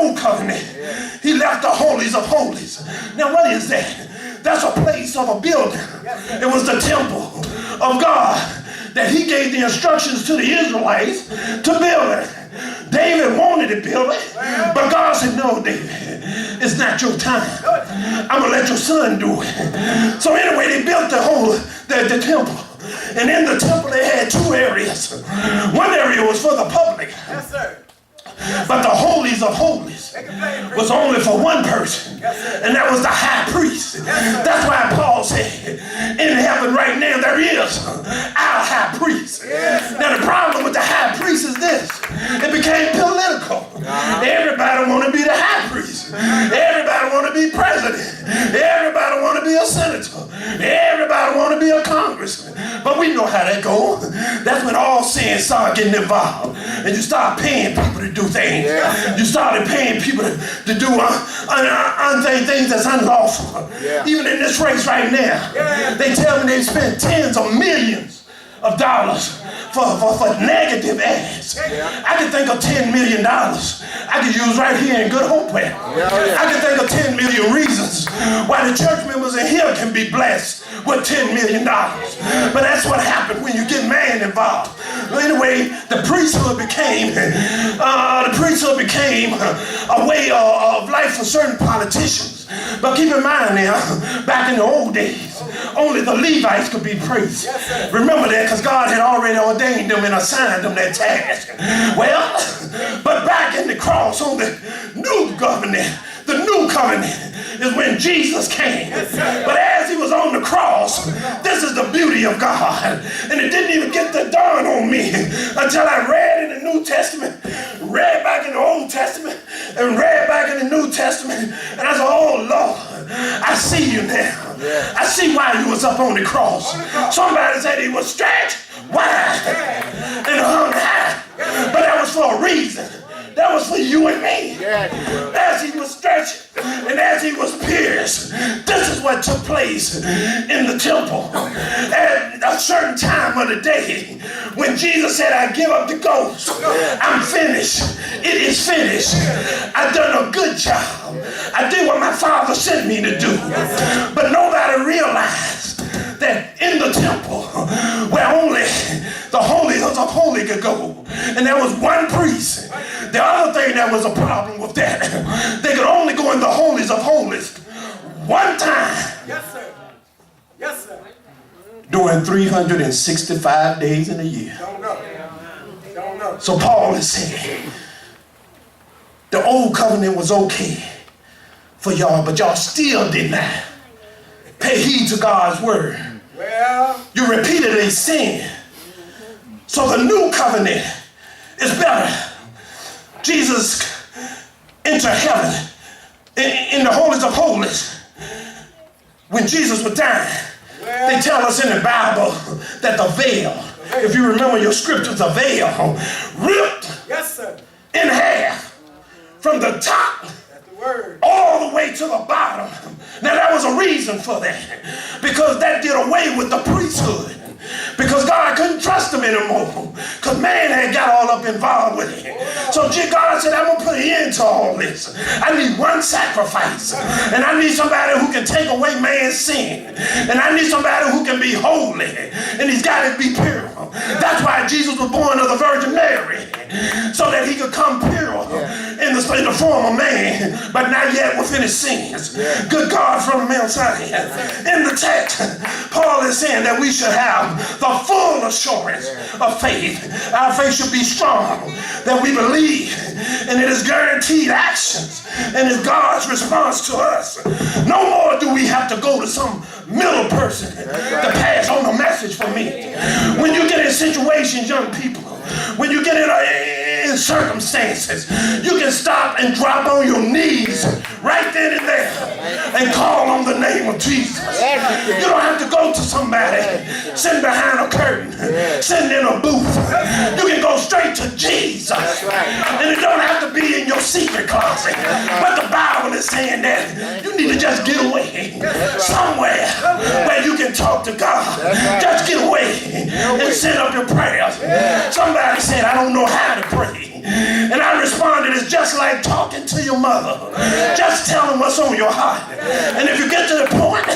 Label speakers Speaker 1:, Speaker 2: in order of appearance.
Speaker 1: old covenant, he left the holies of holies. Now what is that? That's a place of a building. It was the temple of God that he gave the instructions to the Israelites to build it. David wanted to build it, but God said, no, David, it's not your time. I'm going to let your son do it. So anyway, they built the temple. And in the temple, they had two areas. One area was for the public. Yes, sir. But the holies of holies was only for one person, and that was the high priest. That's why Paul said, in heaven right now there is our high priest. Now the problem with the high priest is this: it became political. Everybody want to be the high priest. Everybody want to be president. Everybody want to be a senator. Everybody want to be a congressman. But we know how that goes. That's when all sin start getting involved, and you start paying people to do things. You started paying people to do things that's unlawful. Even in this race right now, they tell me they spend tens of millions of dollars for negative ads. I can think of $10 million I could use right here in Good Hope. I can think of 10 million reasons why the church members in here can be blessed with $10 million. But that's what happened when you get man involved. Anyway, the priesthood became a way of life for certain politicians. But keep in mind now, back in the old days, only the Levites could be priests. Remember that, because God had already ordained them and assigned them that task. Well, but back in the cross on the new covenant, the new covenant is when Jesus came. But as he was on the cross, this is the beauty of God. And it didn't even get the dawn on me until I read in the New Testament, read back in the Old Testament, and read back in the New Testament. And I said, oh Lord, I see you now. I see why you was up on the cross. Somebody said he was stretched wide and hung high. But that was for a reason. That was for you and me. As he was stretched and as he was pierced, this is what took place in the temple. At a certain time of the day, when Jesus said, I give up the ghost, I'm finished. It is finished. I've done a good job. I did what my Father sent me to do. But nobody realized that in the temple, where only the holies of holy could go, and there was one priest. The other thing that was a problem with that, they could only go in the holies of holies one time. Yes, sir. Yes, sir. During 365 days in a year. Don't know. So Paul is saying, the old covenant was okay for y'all, but y'all still did not pay heed to God's word. Well, you repeatedly sin. So the new covenant is better. Jesus entered heaven in the holies of holies. When Jesus was dying, they tell us in the Bible that the veil, if you remember your scriptures, the veil ripped in half from the top all the way to the bottom. Now there was a reason for that, because that did away with the priesthood. Because God couldn't trust them anymore, because man had got all up involved with it. So God said, I'm going to put an end to all this. I need one sacrifice, and I need somebody who can take away man's sin, and I need somebody who can be holy, and he's got to be pure. That's why Jesus was born of the Virgin Mary, so that he could come pure in the form of man, but not yet within his sins. Good God from Mount Sinai. In the text, Paul is saying that we should have the full assurance of faith. Our faith should be strong, that we believe, and it is guaranteed actions, and it's God's response to us. No more do we have to go to some middle person to pass on the message for me. When you get in situations, young people, when you get in circumstances, you can stop and drop on your knees right then and there and call on the name of Jesus. You don't have to go to somebody sitting behind a curtain, sitting in a booth. You can go straight to Jesus. And it don't have to be in your secret closet. But the Bible is saying that you need to just get away somewhere where you can talk to God. Just get away and send up your prayers. Somebody said, I don't know how to pray. And I responded, it's just like talking to your mother. Just tell them what's on your heart. And if you get to the point